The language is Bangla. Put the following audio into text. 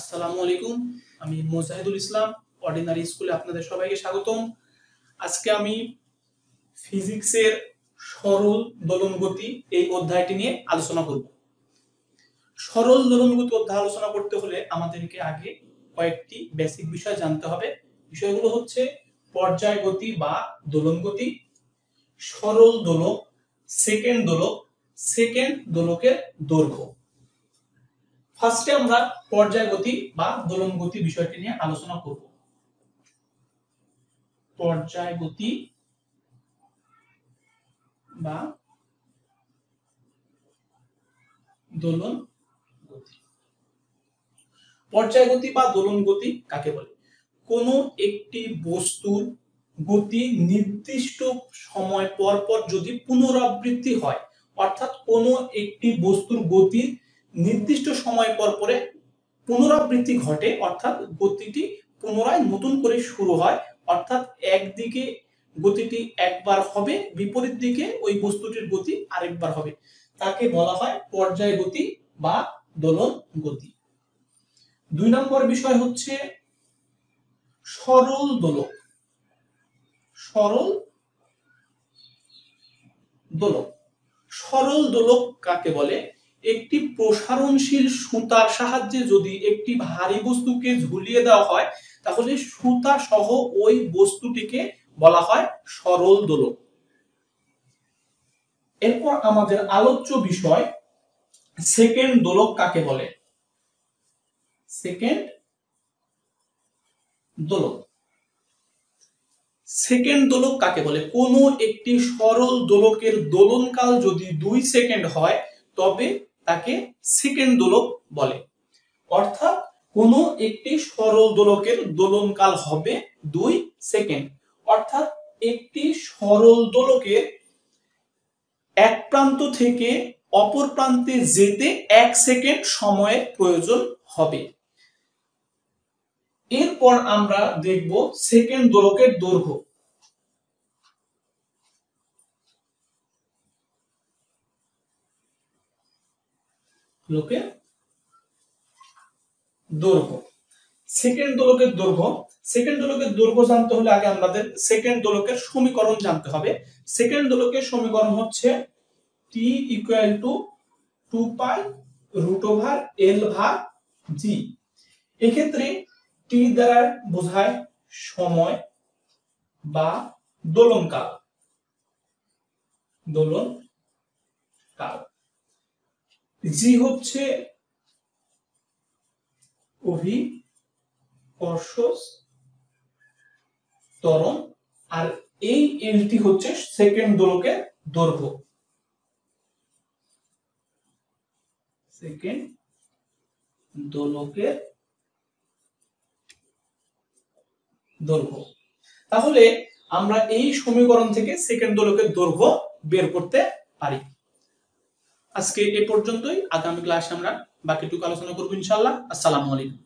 আসসালামু আলাইকুম। আমি মোজাহিদুল ইসলাম, অর্ডিনারি স্কুলে আপনাদের সবাইকে স্বাগতম। আজকে আমি ফিজিক্সের সরল দোলন গতি এই অধ্যায়টি নিয়ে আলোচনা করব। সরল দোলন গতি অধ্যায় আলোচনা করতে হলে আমাদেরকে আগে কয়েকটি বেসিক বিষয় জানতে হবে। বিষয়গুলো হচ্ছে পর্যায় গতি বা দোলন গতি, সরল দোলক, সেকেন্ড দোলক, সেকেন্ড দোলকের দৈর্ঘ্য। ফার্স্টে আমরা পর্যায় গতি বা দোলন গতি বিষয়টি নিয়ে আলোচনা করব। পর্যায় গতি বা দোলন গতি। পর্যায় গতি বা দোলন গতি কাকে বলে? কোনো একটি বস্তুর গতি নির্দিষ্ট সময় পর পর যদি পুনরাবৃত্তি হয়, অর্থাৎ কোনো একটি বস্তুর গতির নির্দিষ্ট সময় পর পরে পুনরাবৃত্তি ঘটে, অর্থাৎ গতিটি পুনরায় নতুন করে শুরু হয়, অর্থাৎ একদিকে গতিটি একবার হবে, বিপরীত দিকে ওই বস্তুটির গতি আরেকবার হবে, তাকে বলা হয় পর্যায় গতি বা দোলন গতি। 2 নম্বর বিষয় হচ্ছে সরল দোলক। সরল দোলক। সরল দোলক কাকে বলে? একটি প্রসারণশীল সুতার সাহায্যে যদি একটি ভারী বস্তুকে ঝুলিয়ে দেওয়া হয়, তাহলে সুতা সহ ওই বস্তুটিকে বলা হয় সরল দোলক। এরপর আমাদের আলোচ্য বিষয় সেকেন্ড দোলক কাকে বলে? সেকেন্ড দোলক। সেকেন্ড দোলক কাকে বলে? কোনো একটি সরল দোলকের দোলনকাল যদি 2 সেকেন্ড হয় তবে তাকে সেকেন্ড দোলক বলে। অর্থাৎ কোনো একটি সরল দোলকের দোলনকাল হবে 2 সেকেন্ড। অর্থাৎ একটি সরল দোলকের এক প্রান্ত থেকে অপর প্রান্তে যেতে 1 সেকেন্ড সময়ের প্রয়োজন হবে। এরপর আমরা দেখব সেকেন্ড দোলকের দৈর্ঘ্য। দোলকের দৈর্ঘ্য। সেকেন্ড দোলকের দৈর্ঘ্য। সেকেন্ড দোলকের দৈর্ঘ্য জানতে হলে আগে আমাদের সেকেন্ড দোলকের সমীকরণ জানতে হবে। সেকেন্ড দোলকের সমীকরণ হচ্ছে t = 2π√L/g। এক্ষেত্রে t দ্বারা বোঝায় সময় বা দোলনকাল। দোলনকাল। g হচ্ছে অভিকর্ষ ত্বরণ, আর এই এলটি হচ্ছে সেকেন্ড দোলকের দৈর্ঘ্য। সেকেন্ড দোলকের দৈর্ঘ্য। তাহলে আমরা এই সমীকরণ থেকে সেকেন্ড দোলকের দৈর্ঘ্য বের করতে পারি। আজকে এ পর্যন্তই। আগামী ক্লাসে আমরা বাকিটুকু আলোচনা করব ইনশাআল্লাহ। আসসালামু আলাইকুম।